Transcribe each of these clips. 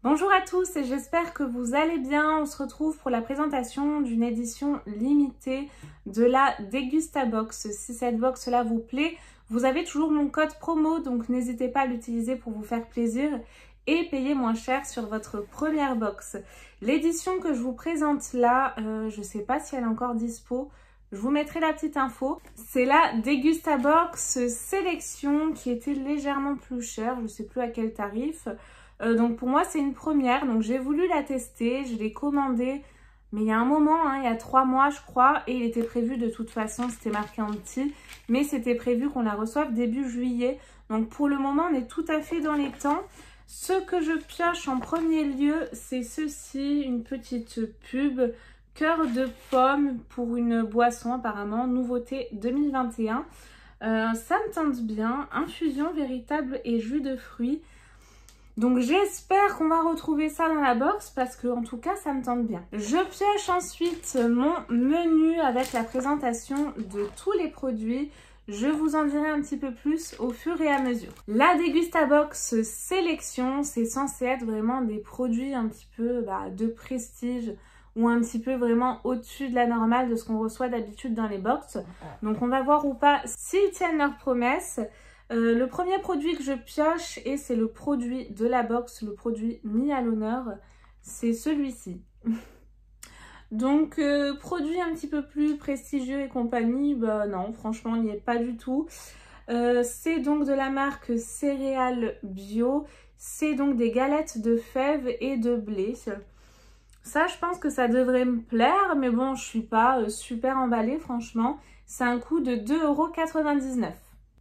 Bonjour à tous et j'espère que vous allez bien. On se retrouve pour la présentation d'une édition limitée de la Degustabox. Si cette box-là vous plaît, vous avez toujours mon code promo, donc n'hésitez pas à l'utiliser pour vous faire plaisir et payer moins cher sur votre première box. L'édition que je vous présente là, je ne sais pas si elle est encore dispo. Je vous mettrai la petite info. C'est la Degustabox Sélection qui était légèrement plus chère. Je ne sais plus à quel tarif. Donc pour moi c'est une première, donc j'ai voulu la tester, je l'ai commandée, mais il y a un moment, il y a 3 mois je crois, et il était prévu de toute façon, c'était marqué en petit, mais c'était prévu qu'on la reçoive début juillet. Donc pour le moment on est tout à fait dans les temps. Ce que je pioche en premier lieu, c'est ceci, une petite pub, cœur de pomme pour une boisson apparemment, nouveauté 2021. Ça me tente bien, infusion véritable et jus de fruits. Donc j'espère qu'on va retrouver ça dans la box parce que en tout cas ça me tente bien. Je pioche ensuite mon menu avec la présentation de tous les produits. Je vous en dirai un petit peu plus au fur et à mesure. La Degustabox Sélection, c'est censé être vraiment des produits un petit peu de prestige ou un petit peu vraiment au-dessus de la normale de ce qu'on reçoit d'habitude dans les box. Donc on va voir ou pas s'ils tiennent leurs promesses. Le premier produit que je pioche, et c'est le produit de la box, le produit mis à l'honneur, c'est celui-ci. Donc, produit un petit peu plus prestigieux et compagnie, non, franchement, il n'y est pas du tout. C'est donc de la marque Céréales Bio. C'est donc des galettes de fèves et de blé. Ça, je pense que ça devrait me plaire, mais bon, je suis pas super emballée, franchement. C'est un coût de 2,99 €.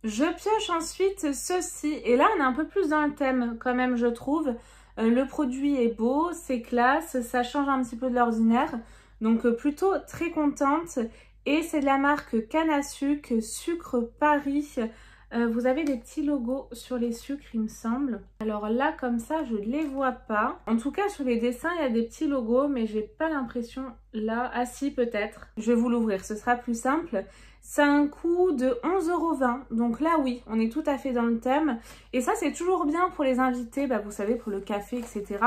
Je pioche ensuite ceci, et là on est un peu plus dans le thème quand même je trouve. Le produit est beau, c'est classe, ça change un petit peu de l'ordinaire, donc plutôt très contente. Et c'est de la marque Canne à Sucre, Sucre Paris. Vous avez des petits logos sur les sucres il me semble. Alors là comme ça je ne les vois pas. En tout cas sur les dessins il y a des petits logos mais j'ai pas l'impression là. Ah si peut-être. Je vais vous l'ouvrir, ce sera plus simple. C'est un coût de 11,20 €. Donc là oui, on est tout à fait dans le thème. Et ça c'est toujours bien pour les invités, vous savez pour le café etc.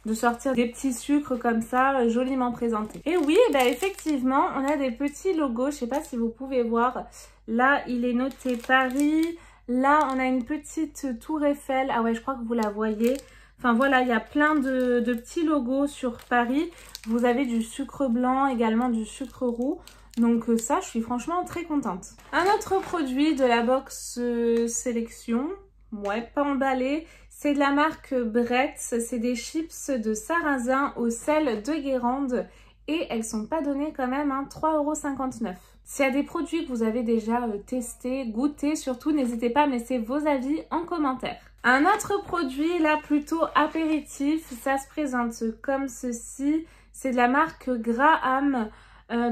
De sortir des petits sucres comme ça, joliment présentés. Et oui, effectivement, on a des petits logos. Je sais pas si vous pouvez voir. Là, il est noté Paris. Là, on a une petite tour Eiffel. Ah ouais, je crois que vous la voyez. Enfin voilà, il y a plein de petits logos sur Paris. Vous avez du sucre blanc, également du sucre roux. Donc ça, je suis franchement très contente. Un autre produit de la box sélection. Ouais, pas emballé. C'est de la marque Bretz, c'est des chips de sarrasin au sel de Guérande et elles sont pas données quand même, 3,59 €. S'il y a des produits que vous avez déjà testés, goûtés, surtout n'hésitez pas à me laisser vos avis en commentaire. Un autre produit, là plutôt apéritif, ça se présente comme ceci, c'est de la marque Graham.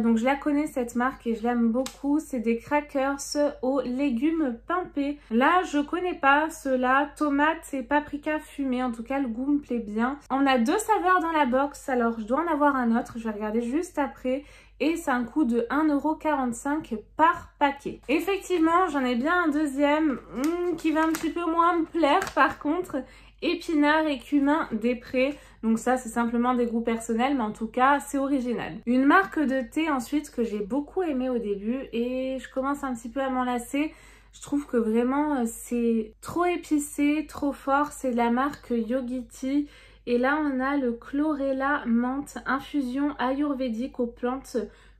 Donc je la connais cette marque et je l'aime beaucoup. C'est des crackers aux légumes pimpés. Là je connais pas ceux-là, tomates et paprika fumé. En tout cas le goût me plaît bien. On a 2 saveurs dans la box, alors je dois en avoir un autre. Je vais regarder juste après. Et c'est un coût de 1,45 € par paquet. Effectivement j'en ai bien un deuxième qui va un petit peu moins me plaire par contre. Épinards et cumin des prés. Donc ça c'est simplement des goûts personnels mais en tout cas c'est original. Une marque de thé ensuite que j'ai beaucoup aimé au début et je commence un petit peu à m'en lasser. Je trouve que vraiment c'est trop épicé, trop fort. C'est de la marque Yogiti. Et là on a le chlorella menthe infusion ayurvédique aux plantes.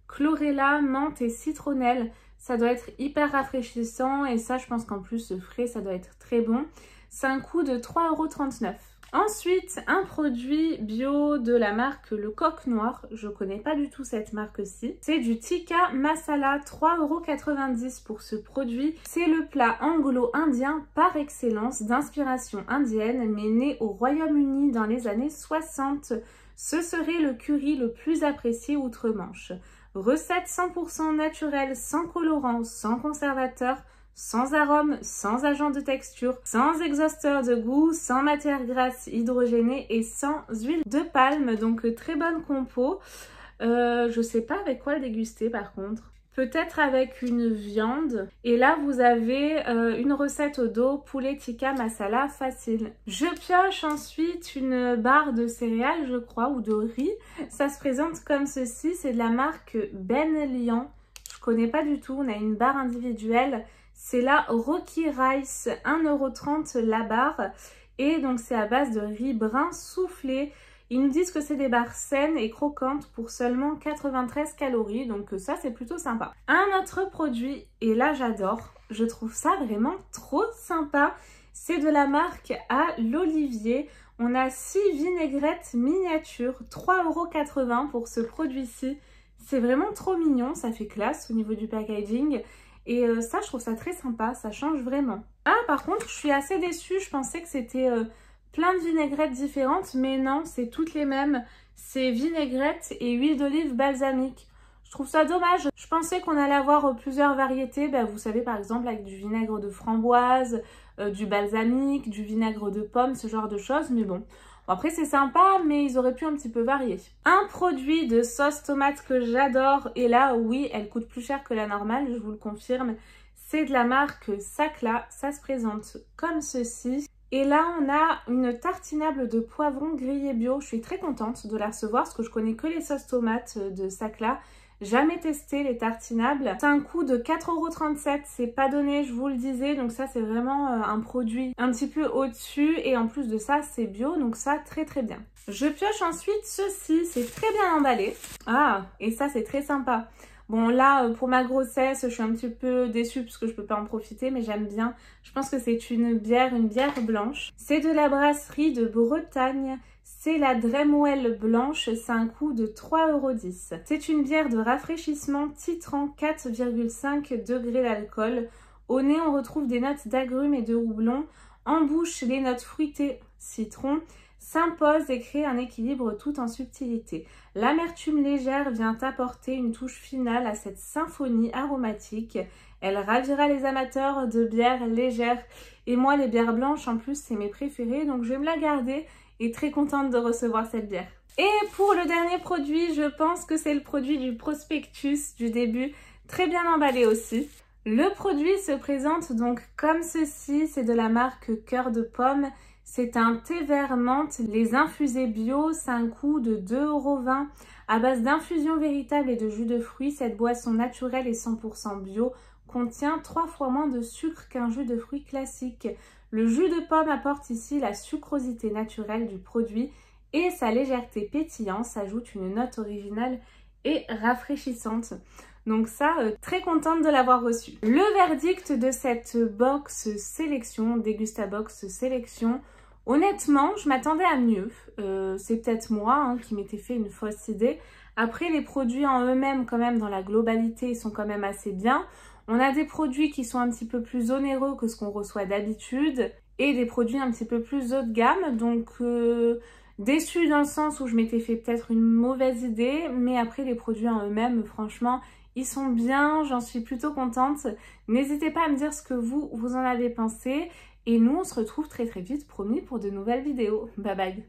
Chlorella, menthe et citronnelle. Ça doit être hyper rafraîchissant et ça je pense qu'en plus frais ça doit être très bon. C'est un coût de 3,39 €. Ensuite, un produit bio de la marque Le Coq Noir. Je ne connais pas du tout cette marque-ci. C'est du tikka masala, 3,90 € pour ce produit. C'est le plat anglo-indien par excellence d'inspiration indienne, mais né au Royaume-Uni dans les années 60. Ce serait le curry le plus apprécié outre-Manche. Recette 100% naturelle, sans colorant, sans conservateur, sans arôme, sans agent de texture, sans exhausteur de goût, sans matière grasse hydrogénée et sans huile de palme. Donc très bonne compo. Je sais pas avec quoi le déguster par contre. peut-être avec une viande. Et là, vous avez une recette au dos, poulet tikka masala facile. Je pioche ensuite une barre de céréales, je crois, ou de riz. Ça se présente comme ceci, c'est de la marque Ben Lian. Je connais pas du tout, on a une barre individuelle. C'est la Rocky Rice, 1,30 € la barre. Et donc, c'est à base de riz brun soufflé. Ils nous disent que c'est des barres saines et croquantes pour seulement 93 calories, donc ça c'est plutôt sympa. Un autre produit, et là j'adore, je trouve ça vraiment trop sympa, c'est de la marque à l'Olivier. On a 6 vinaigrettes miniatures, 3,80 € pour ce produit-ci. C'est vraiment trop mignon, ça fait classe au niveau du packaging. Et ça, je trouve ça très sympa, ça change vraiment. Ah, par contre, je suis assez déçue, je pensais que c'était... plein de vinaigrettes différentes, mais non, c'est toutes les mêmes. C'est vinaigrette et huile d'olive balsamique. Je trouve ça dommage. Je pensais qu'on allait avoir plusieurs variétés. Ben, vous savez, par exemple, avec du vinaigre de framboise, du balsamique, du vinaigre de pomme, ce genre de choses. Mais bon, après, c'est sympa, mais ils auraient pu un petit peu varier. Un produit de sauce tomate que j'adore. Et là, oui, elle coûte plus cher que la normale, je vous le confirme. C'est de la marque Sakla. Ça se présente comme ceci. Et là, on a une tartinable de poivron grillé bio. Je suis très contente de la recevoir parce que je connais que les sauces tomates de Sakla. Jamais testé les tartinables. C'est un coût de 4,37 €. C'est pas donné, je vous le disais. Donc ça, c'est vraiment un produit un petit peu au-dessus. Et en plus de ça, c'est bio. Donc ça, très très bien. Je pioche ensuite ceci. C'est très bien emballé. Ah, et ça, c'est très sympa. Bon là, pour ma grossesse, je suis un petit peu déçue parce que je peux pas en profiter, mais j'aime bien. Je pense que c'est une bière blanche. C'est de la brasserie de Bretagne. C'est la Dremwell blanche, c'est un coût de 3,10 €. C'est une bière de rafraîchissement titrant, 4,5 degrés d'alcool. Au nez, on retrouve des notes d'agrumes et de houblon. En bouche, les notes fruitées, citron, s'impose et crée un équilibre tout en subtilité. L'amertume légère vient apporter une touche finale à cette symphonie aromatique. Elle ravira les amateurs de bières légères. Et moi, les bières blanches, en plus, c'est mes préférées. Donc, je vais me la garder et très contente de recevoir cette bière. Et pour le dernier produit, je pense que c'est le produit du prospectus du début. Très bien emballé aussi. Le produit se présente donc comme ceci. C'est de la marque Cœur de Pomme. C'est un thé vert menthe, les infusés bio, c'est un coût de 2,20 € à base d'infusion véritable et de jus de fruits. Cette boisson naturelle et 100% bio contient 3 fois moins de sucre qu'un jus de fruits classique. Le jus de pomme apporte ici la sucrosité naturelle du produit et sa légèreté pétillante s'ajoute une note originale et rafraîchissante. Donc ça, très contente de l'avoir reçu. Le verdict de cette box sélection, Dégustabox sélection, honnêtement, je m'attendais à mieux. C'est peut-être moi qui m'étais fait une fausse idée. Après, les produits en eux-mêmes, quand même, dans la globalité, ils sont quand même assez bien. On a des produits qui sont un petit peu plus onéreux que ce qu'on reçoit d'habitude et des produits un petit peu plus haut de gamme. Donc, déçue dans le sens où je m'étais fait peut-être une mauvaise idée. Mais après, les produits en eux-mêmes, franchement, ils sont bien, j'en suis plutôt contente. N'hésitez pas à me dire ce que vous en avez pensé. Et nous, on se retrouve très très vite, promis, pour de nouvelles vidéos. Bye bye!